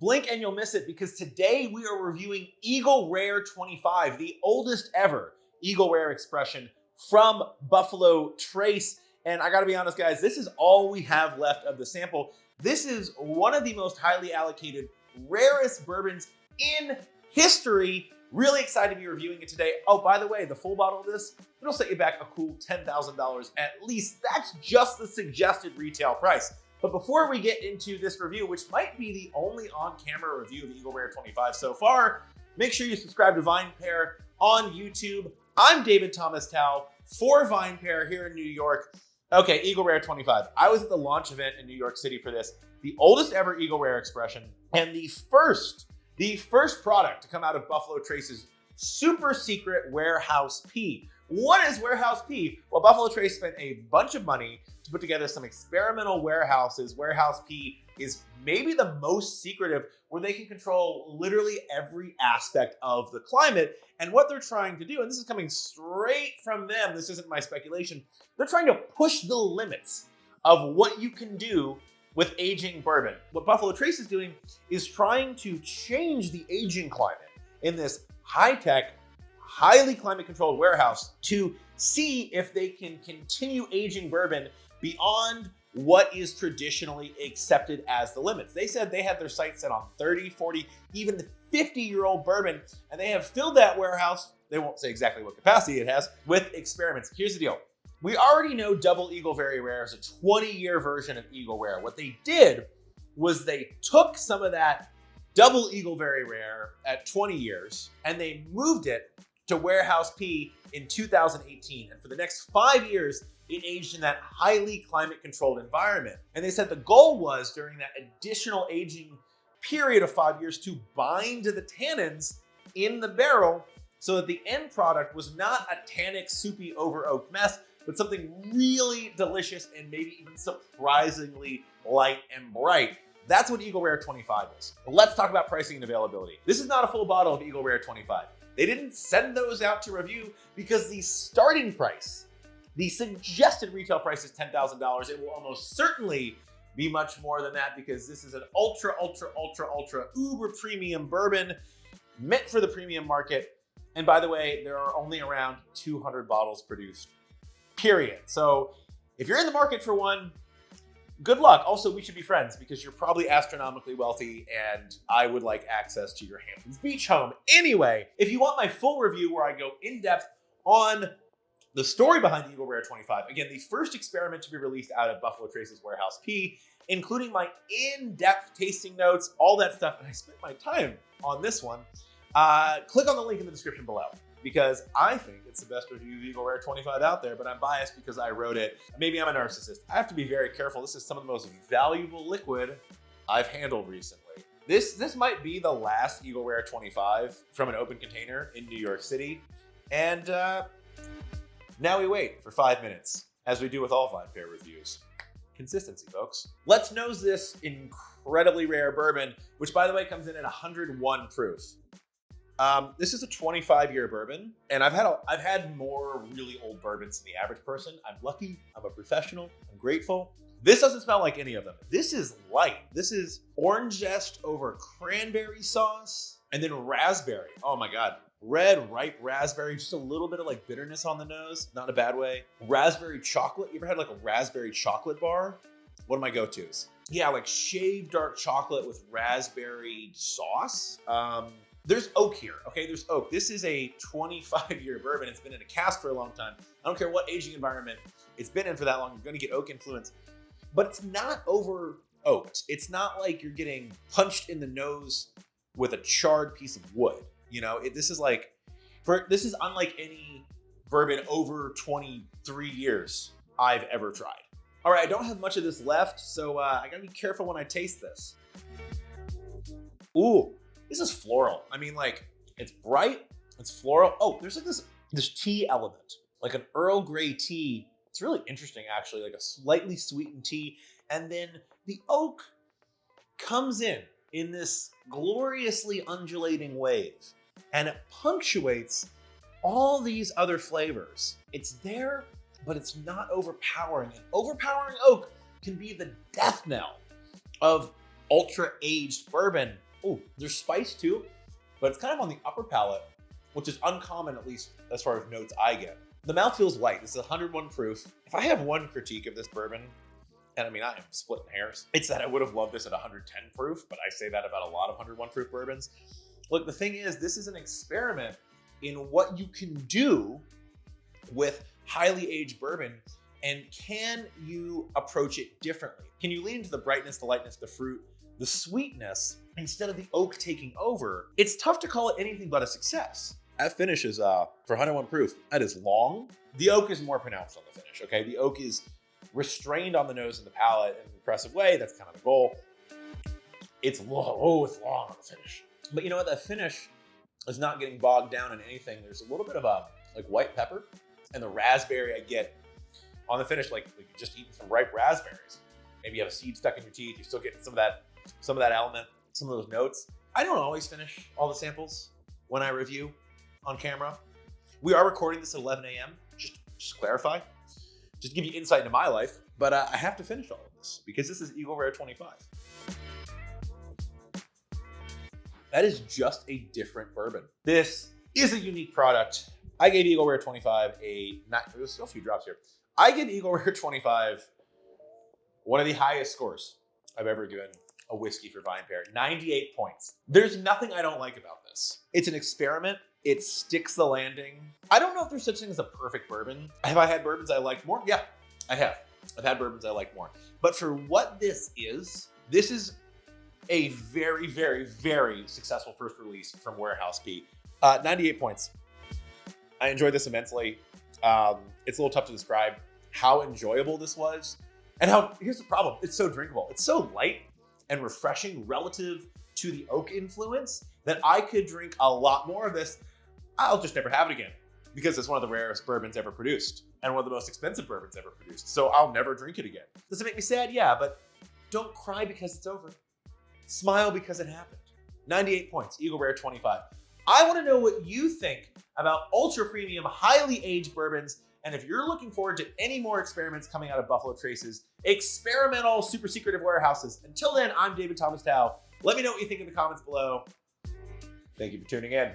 Blink and you'll miss it, because today we are reviewing Eagle Rare 25, the oldest ever Eagle Rare expression from Buffalo Trace. And I gotta be honest, guys, this is all we have left of the sample. This is one of the most highly allocated, rarest bourbons in history. Really excited to be reviewing it today. Oh, by the way, the full bottle of this, it'll set you back a cool $10,000 at least. That's just the suggested retail price. But before we get into this review, which might be the only on-camera review of Eagle Rare 25 so far, make sure you subscribe to VinePair on YouTube. I'm David Thomas Tao for VinePair here in New York. Okay, Eagle Rare 25. I was at the launch event in New York City for this, the oldest ever Eagle Rare expression, and the first product to come out of Buffalo Trace's super secret Warehouse P. What is Warehouse P? Well, Buffalo Trace spent a bunch of money to put together some experimental warehouses. Warehouse P is maybe the most secretive, where they can control literally every aspect of the climate. And what they're trying to do, and this is coming straight from them, this isn't my speculation, they're trying to push the limits of what you can do with aging bourbon. What Buffalo Trace is doing is trying to change the aging climate in this high-tech, highly climate-controlled warehouse to see if they can continue aging bourbon beyond what is traditionally accepted as the limits. They said they have their sights set on 30, 40, even 50-year-old bourbon, and they have filled that warehouse, they won't say exactly what capacity it has, with experiments. Here's the deal. We already know Double Eagle Very Rare is a 20-year version of Eagle Rare. What they did was they took some of that Double Eagle Very Rare at 20 years, and they moved it to Warehouse P in 2018. And for the next 5 years, it aged in that highly climate-controlled environment. And they said the goal was, during that additional aging period of 5 years, to bind to the tannins in the barrel so that the end product was not a tannic, soupy, over-oaked mess, but something really delicious and maybe even surprisingly light and bright. That's what Eagle Rare 25 is. But let's talk about pricing and availability. This is not a full bottle of Eagle Rare 25. They didn't send those out to review because the starting price, the suggested retail price, is $10,000. It will almost certainly be much more than that, because this is an ultra uber premium bourbon meant for the premium market. And by the way, there are only around 200 bottles produced, period. So if you're in the market for one, good luck. Also, we should be friends, because you're probably astronomically wealthy and I would like access to your Hamptons Beach home. Anyway, if you want my full review where I go in depth on the story behind the Eagle Rare 25, again, the first experiment to be released out of Buffalo Trace's Warehouse P, including my in-depth tasting notes, all that stuff, and I spent my time on this one, click on the link in the description below, because I think it's the best review of Eagle Rare 25 out there, but I'm biased because I wrote it. Maybe I'm a narcissist. I have to be very careful. This is some of the most valuable liquid I've handled recently. This might be the last Eagle Rare 25 from an open container in New York City. And now we wait for 5 minutes, as we do with all VinePair reviews. Consistency, folks. Let's nose this incredibly rare bourbon, which, by the way, comes in at 101 proof. This is a 25-year bourbon, and I've had more really old bourbons than the average person. I'm lucky, I'm a professional, I'm grateful. This doesn't smell like any of them. This is light. This is orange zest over cranberry sauce, and then raspberry. Oh my God. Red, ripe raspberry, just a little bit of like bitterness on the nose, not in a bad way. Raspberry chocolate. You ever had like a raspberry chocolate bar? One of my go-tos. Yeah, like shaved dark chocolate with raspberry sauce. There's oak here, okay? There's oak. This is a 25-year bourbon. It's been in a cask for a long time. I don't care what aging environment it's been in for that long, you're gonna get oak influence. But it's not over oaked. It's not like you're getting punched in the nose with a charred piece of wood. You know, this is unlike any bourbon over 23 years I've ever tried. All right, I don't have much of this left, so I gotta be careful when I taste this. Ooh. This is floral. I mean, like, it's bright, it's floral. Oh, there's like this tea element, like an Earl Grey tea. It's really interesting, actually, like a slightly sweetened tea. And then the oak comes in this gloriously undulating wave, and it punctuates all these other flavors. It's there, but it's not overpowering. And overpowering oak can be the death knell of ultra-aged bourbon. Oh, there's spice too, but it's kind of on the upper palate, which is uncommon, at least as far as notes I get. The mouth feels light. This is 101 proof. If I have one critique of this bourbon, and I mean, I am splitting hairs, it's that I would have loved this at 110 proof, but I say that about a lot of 101 proof bourbons. Look, the thing is, this is an experiment in what you can do with highly aged bourbon, and can you approach it differently? Can you lean into the brightness, the lightness, the fruit, the sweetness, instead of the oak taking over? It's tough to call it anything but a success. That finish is, for 101 proof, that is long. The oak is more pronounced on the finish, okay? The oak is restrained on the nose and the palate in an impressive way. That's kind of the goal. It's long, it's long on the finish. But you know what, that finish is not getting bogged down in anything. There's a little bit of a like white pepper, and the raspberry I get on the finish, like you're just eating some ripe raspberries. Maybe you have a seed stuck in your teeth. You're still getting some of that element, some of those notes. I don't always finish all the samples when I review on camera. We are recording this at 11 a.m. Just to clarify, just to give you insight into my life. But I have to finish all of this because this is Eagle Rare 25. That is just a different bourbon. This is a unique product. I gave Eagle Rare 25 there's still a few drops here. I give Eagle Rare 25 one of the highest scores I've ever given a whiskey for VinePair, 98 points. There's nothing I don't like about this. It's an experiment. It sticks the landing. I don't know if there's such thing as a perfect bourbon. Have I had bourbons I liked more? Yeah, I have. I've had bourbons I like more. But for what this is a very, very, very successful first release from Warehouse P. 98 points. I enjoyed this immensely. It's a little tough to describe how enjoyable this was. And here's the problem, it's so drinkable. It's so light and refreshing relative to the oak influence that I could drink a lot more of this. I'll just never have it again because it's one of the rarest bourbons ever produced and one of the most expensive bourbons ever produced. So I'll never drink it again. Does it make me sad? Yeah, but don't cry because it's over. Smile because it happened. 98 points, Eagle Rare 25. I want to know what you think about ultra premium, highly aged bourbons. And if you're looking forward to any more experiments coming out of Buffalo Trace's experimental, super secretive warehouses. Until then, I'm Thomas Tao. Let me know what you think in the comments below. Thank you for tuning in.